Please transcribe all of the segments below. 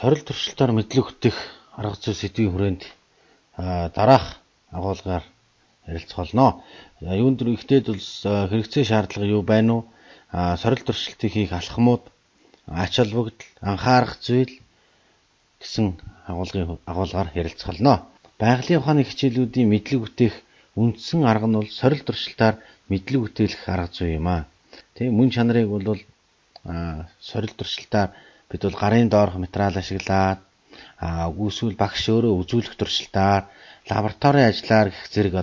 Сорил туршилтаар мэдлэг хөтөх арга зүй сэдвийн хүрээнд дараах агуулгаар ярилцах болно. Юунд ихтэй бол хэрэгцээ шаардлага юу байна уу? Сорил туршилтыг хийх алхмууд, ач холбогдол, анхаарах зүйл гэсэн агуулгаар ярилцах болно. Байгалийн ухааны хичээлүүдийн мэдлэг хөтөх үндсэн арга нь бол сорил туршилтаар мэдлэг хөтөөлөх арга зүй юм аа. Тэгээ мөн чанарыг бол сорил туршилтаар бид бол гарын доорх материал ашиглаад эсвэл багш өөрөө үзүүлэх туршилтаар лабораторийн ажлаар гэх зэрэг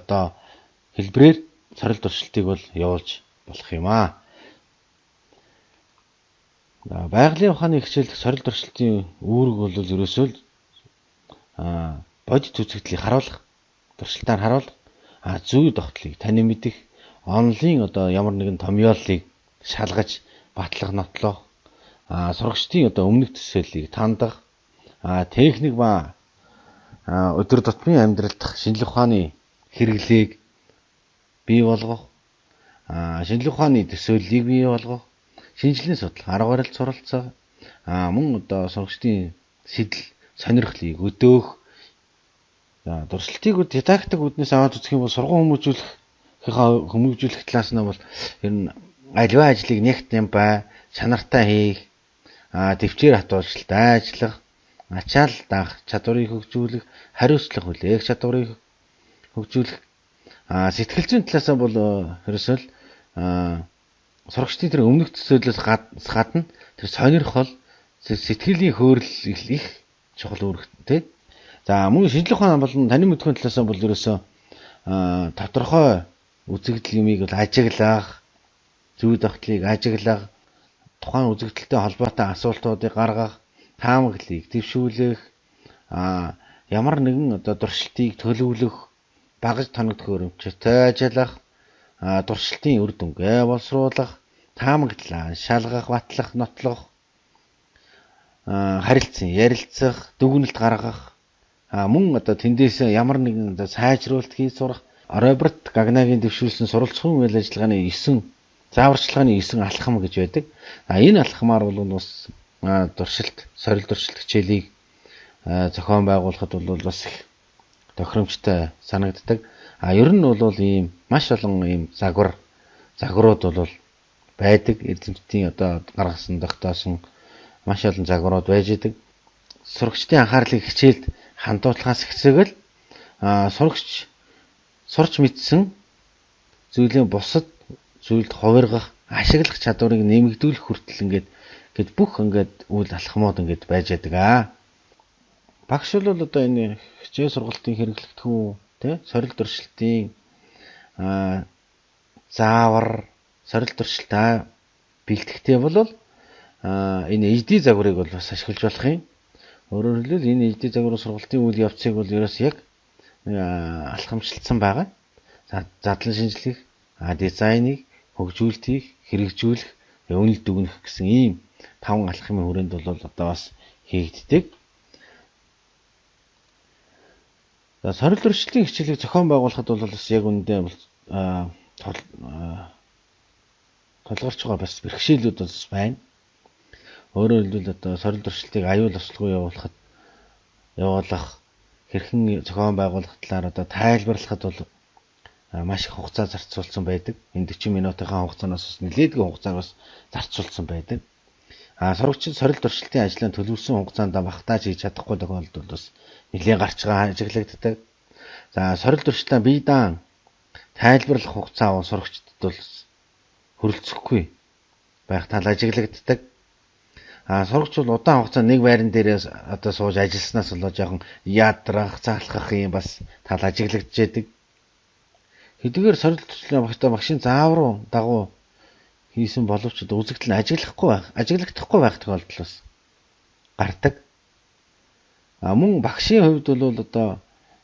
хэлбэрээр сорил туршилтыг бол явуулж болох юм аа. Байгалийн ухааны хичээл сорил туршилтын үүрэг бол ерөөсөө бодит үзэгдлийг харуулах, туршилтаар харуулах, зүй тогтлыг тань мэдэх, онлын ямар нэгэн томьёолыг шалгаж батлах, нотлох, сурагчдын өмнөх төсөөллийг тандах, техник ба өдөр тутмын амьдралд шинжлэх ухааны хэрэглээг бий болгох, шинжлэх ухааны төсөөллийг бий болгох, шинжилгээ судлах, арга барил суралцах, мөн сурагчдын сэтэл сонирхлыг өдөөх, туршилтыг дидактик үднээс аваад үзэх юм бол сургууль хүмүүжүүлэх талаас нь бол ер нь аливаа ажлыг нэгт бай, чанартай хийх, төвчээр хатуулшилтай ажиллах, ачаал даах чадварыг хөгжүүлэх, хариуцлах хүлээх чадварыг хөгжүүлэх, сэтгэл зүйн талаас нь бол ерөөсөө сурагчдын тэр өмнөх төсөөллөөс гадна тэр сонирхол, сэтгэлийн хөөрөл их чухал үүрэгтэй. За мөн шинжлэх ухаан болон таны мэдхийн талаас нь бол ерөөсөө тодорхой үзэгдэл юмыг бол ажиглах, зүй тогтлыг ажиглах, тухайн үзэгдэлтэй холбоотой асуултуудыг гаргах, таамаглалыг дэвшүүлэх, ямар нэгэн туршилтыг төлөвлөх, багаж тоногдох өрөмчтэй ажиллах, туршилтын үр дүнгээ боловсруулах, таамаглалаа шалгах, батлах, нотлох, харилцан ярилцах, дүгнэлт гаргах, мөн тэндээс ямар нэгэн сайжруулалт хийж сурах, Роберт Гагнагийн дэвшүүлсэн суралцсан үйл ажиллагааны 9 зааварчилгааны 9 алхам гэж байдаг. Энэ алхмаар бол бас сорил туршилт хичээлийг зохион байгуулахад бол бас их тохиромжтой санагддаг. Ер нь бол ийм маш олон ийм загварууд бол байдаг. Эзэмшдийн гаргасан тогтоосон маш олон загварууд байж идэг. Сурагчдын анхаарлыг хичээлд хандуулахаас хэсэг л сурч мэдсэн зүйлээ бусад зүйлд хувиргах, ашиглах чадварыг нэмэгдүүлэх хүртэл ингээд бүх үйл алхмууд байж байдаг. Багш бол энэ хичээл сургалтын хэрэглэгдэхүүн сорил туршилтын заавар, сорил туршилтаа бэлтгэхдээ бол энэ эжди загварыг бол бас ашиглаж болох юм. Өөрөөр хэлбэл энэ эжди загвар сургалтын үйл явцыг бол ерөөс яг алхамжилсан байгаа. Задлан шинжлэх, дизайныг хөгжүүлэлтийг хэрэгжүүлэх, үнэлт дүгнэх гэсэн ийм 5 алхмын хүрээнд бол бас хийгддэг. Сорил туршилтын хичээлийг зохион байгуулахад бол бас яг үндэ толгорч байгаа бас бэрхшээлүүд бас байна. Өөрөөр хэлбэл сорил туршилтыг аюул ослогоо явуулах, хэрхэн зохион байгуулах талаар тайлбарлахад бол маш их хугацаа зарцуулсан байдаг. Энэ 40 минутынхаа хугацаанаас бас нэлээдгүй хугацаар бас зарцуулсан байдаг. Сурагчид сорил туршилтын ажлаа төлөвлөсөн хугацаанд багтааж хийж чадахгүй тохиолдолд бас нэлээд гарч байгаа ажиглагддаг. Сорил туршилтаа бие даан тайлбарлах хугацаа сурагчдад бол хөрөлцөхгүй байх тал ажиглагддаг. Сурагч бол удаан хугацаанд нэг байран дээрээс сууж ажилласнаас болоо жоохон ядрах, заалхах юм бас тал ажиглагдж байдаг. Хэдийгээр сорил туршилтын багшийн заавар дагуу хийсэн боловч үзэгдэл нь ажиглагдахгүй байх тохиолдол бас гардаг. Мөн багшийн хувьд бол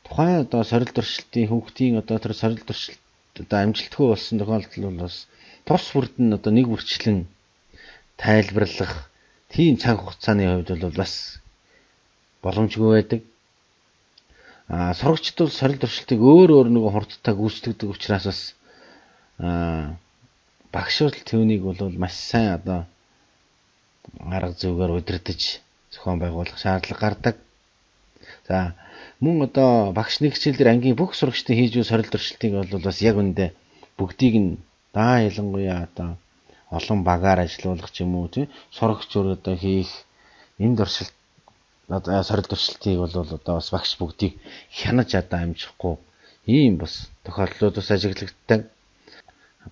тухайн сорил туршилтын хүүхдийн тэр сорил туршилт амжилтгүй болсон тохиолдол бол бас тус бүрдэн нэг бүрчлэн тайлбарлах тийм цаг хугацааны хувьд бол бас боломжгүй байдаг. Сурагчид бол сорил туршилтыг өөр нэг хурдтай гүйцэтгэдэг учраас бас багш бол түүнийг бол маш сайн арга зүйгээр удирдах зохион байгуулах шаардлага гардаг. За мөн одоо багш нэг хичээлээр ангийн бүх сурагчдын хийж буй сорил туршилтыг бол бас яг үндэ бүгдийг нь ялангуяа одоо олон багаар ажилуулах ч юм уу тийм сурагч өөр одоо хийх энэ туршилт одоо сорил туршилтыг бол одоо бас багш бүгдийг хянаж амжихгүй ийм бас тохиолдлууд бас ажиглагддаг.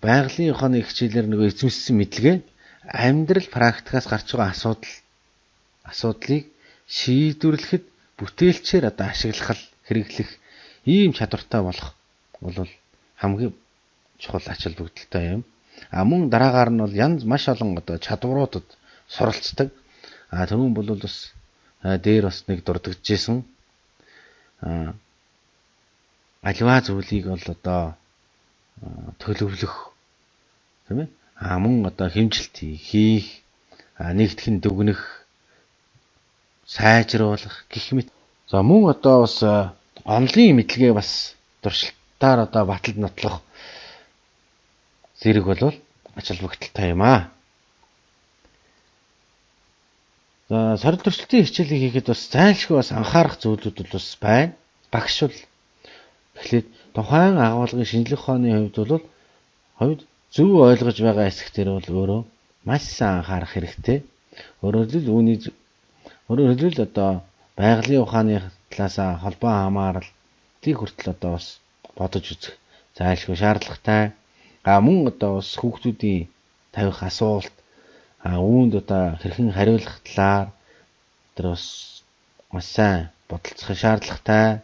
Байгалийн ухааны хичээлээр нөгөө эзэмшсэн мэдлэгээ амьдрал практикаас гарч байгаа асуудлыг шийдвэрлэхэд бүтээлчээр одоо ашиглах хэрэглэх ийм чадвартай болох бол хамгийн чухал ач холбогдолтой юм. Мөн дараагаар нь бол янз маш олон одоо чадваруудад суралцдаг. Түрүүн бол бас дээр бас нэг дурдгажсэн аливаа зүйлийг бол одоо төлөвлөх тийм ээ. Мөн одоо хэмжилт хийх, нэгтгэн дүгнэх, сайжруулах гэх мэт. За мөн одоо бас онлын мэдлэгээ бас туршилтаар одоо баталд нотлох зэрэг бол ач холбогдолтой юм аа. За сорил туршилтын хичээлийг хийхэд бас зайлшгүй бас анхаарах зүйлүүд бол бас байна. Багш бол эхлээд тухайн агуулгын шинжлэх ухааны хувьд зөв ойлгож байгаа хэсгээр бол өөрөө маш сайн анхаарах хэрэгтэй. Өөрөөр хэлбэл одоо байгалийн ухааны талаас холбоо хамааралтыг хүртэл одоо бас бодож үзэх зайлшгүй шаардлагатай. Мөн одоо бас хүүхдүүдийн тавих асуулт үүнд одоо хэрхэн хариулах талаар тэр бас маш сайн бодолцох шаардлагатай.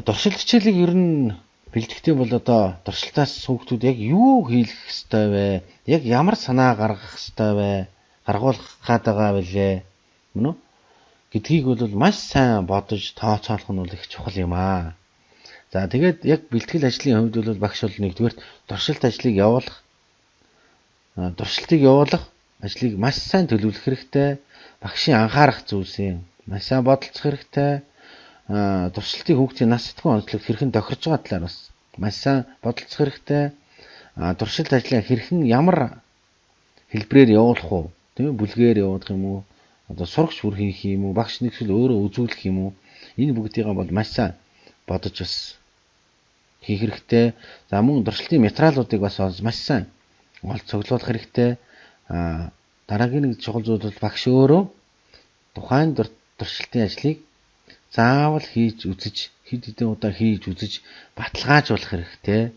Туршилт хичээлийг ер нь бэлтгэхдээ бол одоо туршилтаас хүүхдүүд яг юу хийх ёстой вэ? Яг ямар санаа гаргах ёстой вэ? Гаргуулах гээд байгаа билээ. Мөн үү? Гэдгийг бол маш сайн бодож тооцоолох нь бол их чухал юм аа. За тэгээд яг бэлтгэл ажлын хувьд бол багш бол нэгдүгээр туршилт ажлыг явуулах ажлыг маш сайн төлөвлөх хэрэгтэй. Багшийн анхаарах зүйлсийн маш сайн бодолцох хэрэгтэй. Туршилтыг хүүхдийн нас сэтгүүн онцлог хэрхэн тохирж байгаа талаар бас маш сайн бодолцох хэрэгтэй. Туршилт ажлаа хэрхэн ямар хэлбэрээр явуулах уу? Тийм үү? Бүлгээр явуулах юм уу? Одоо сурагч бүр хийх юм уу? Багш нэгсэл өөрөө үзүүлэх юм уу? Энэ бүгдийг бол маш сайн бодож бас хийх хэрэгтэй. За мөн туршилтын материалуудыг бас маш сайн цуглуулах хэрэгтэй. Дараагийн нэг чухал зүйл бол багш өөрөө тухайн туршилтын ажлыг заавал хийж үзэж, хэд хэдэн удаа хийж үзэж баталгаажуулах хэрэгтэй.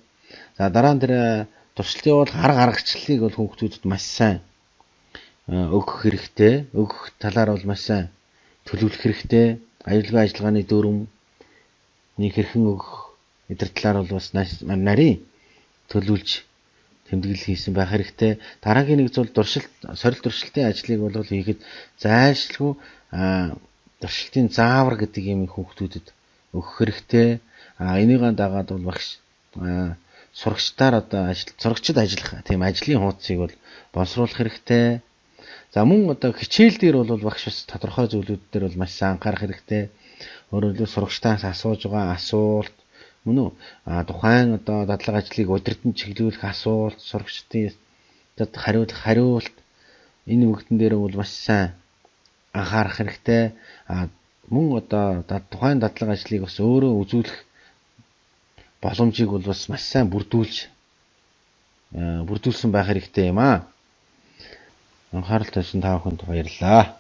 За дараа нь тэр туршилтын бол гаргачлалыг бол хүүхдүүдэд маш сайн өгөх хэрэгтэй. Өгөх талаар бол маш сайн төлөвлөх хэрэгтэй. Ажиллагааны дүрм нэг хэрхэн өгөх эдгээр талаар бол бас нарийн төлөвлөж тэмдэглэл хийсэн байх хэрэгтэй. Дараагийн нэг зүйл сорил туршилтын ажлыг бол хийхэд зайлшгүй туршилтын заавар гэдэг юм хүүхдүүдэд өгөх хэрэгтэй. Энийгээ дагаад бол багш сурагчдаар одоо сурагчид ажиллах тийм ажлын хуудсыг бол боловсруулах хэрэгтэй. За мөн одоо хичээл дээр бол багш бас тодорхой зүйлүүд дээр бол маш сайн анхаарах хэрэгтэй. Өөрөөр хэлбэл сурагчдаас асууж байгаа асуулт мөн үү? Тухайн одоо дадлага ажлыг удирдан чиглүүлэх асуулт, сурагчдын хариулах хариулт энэ бүгдэн дээр бол маш сайн анхаарах хэрэгтэй. Мөн одоо тухайн дадлага ажлыг бас өөрөө үзүүлэх боломжийг бол бас маш сайн бүрдүүлсэн байх хэрэгтэй юм аа. Анхаарал тавьсан та бүхэнд баярлалаа.